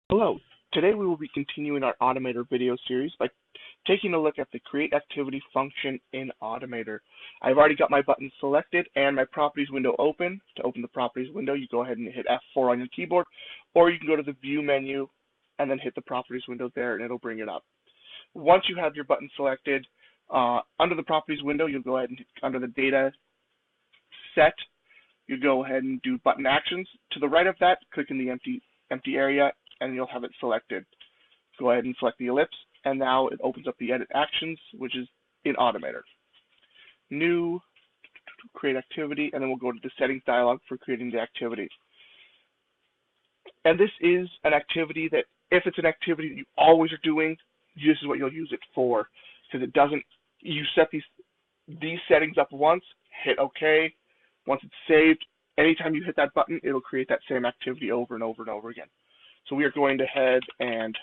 Hello. Today we will be continuing our Automator video series by taking a look at the Create Activity function in Automator. I've already got my button selected and my Properties window open. To open the Properties window, you go ahead and hit F4 on your keyboard, or you can go to the View menu and then hit the Properties window there and it'll bring it up. Once you have your button selected, under the Properties window, you'll go ahead and under the Data Set, you go ahead and do Button Actions. To the right of that, click in the empty area and you'll have it selected. Go ahead and select the ellipse, and now it opens up the Edit Actions, which is in Automator. New, Create Activity, and then we'll go to the Settings dialog for creating the activity. And this is an activity that, if it's an activity that you always are doing, this is what you'll use it for, because it doesn't, you set these settings up once, hit OK. Once it's saved, anytime you hit that button, it'll create that same activity over and over and over again. So we are going to head and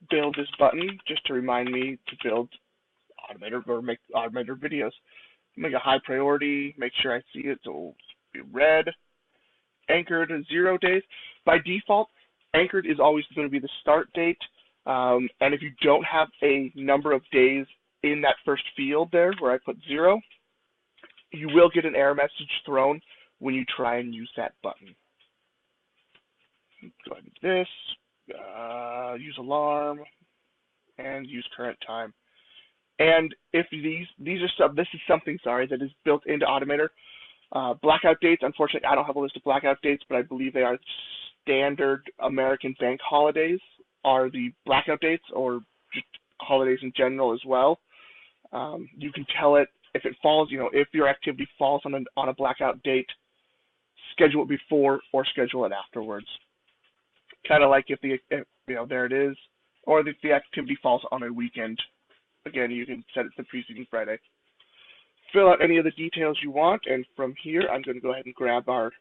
build this button just to remind me to build Automator or make Automator videos. Make a high priority, make sure I see it, so it'll be red. Anchored 0 days. By default, anchored is always going to be the start date. And if you don't have a number of days in that first field there where I put 0, you will get an error message thrown when you try and use that button. Go ahead and do this, use alarm, and use current time. And if this is something that is built into Automator. Blackout dates, unfortunately, I don't have a list of blackout dates, but I believe they are standard American bank holidays are the blackout dates, or just holidays in general as well. You can tell it if it falls, if your activity falls on a blackout date, schedule it before or schedule it afterwards. Kind of like if there it is, or if the activity falls on a weekend. Again, you can set it to the preceding Friday. Fill out any of the details you want, and from here, I'm going to go ahead and grab our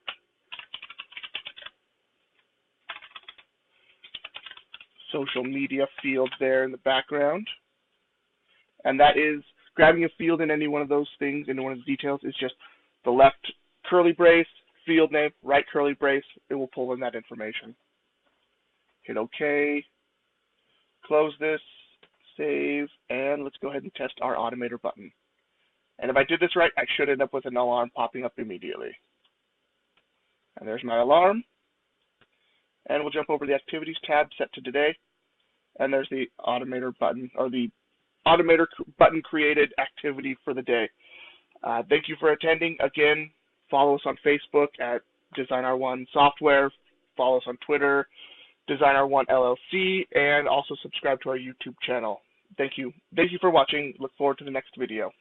social media field there in the background. And that is, grabbing a field in any one of those things, in one of the details, is just the left curly brace, field name, right curly brace. It will pull in that information. Hit OK, close this, save, and let's go ahead and test our Automator button. And if I did this right, I should end up with an alarm popping up immediately. And there's my alarm. And we'll jump over the Activities tab set to today. And there's the Automator button, or the Automator button created activity for the day. Thank you for attending. Again, follow us on Facebook at DesignR1 Software. Follow us on Twitter, DesignR1 LLC, and also subscribe to our YouTube channel. Thank you. Thank you for watching. Look forward to the next video.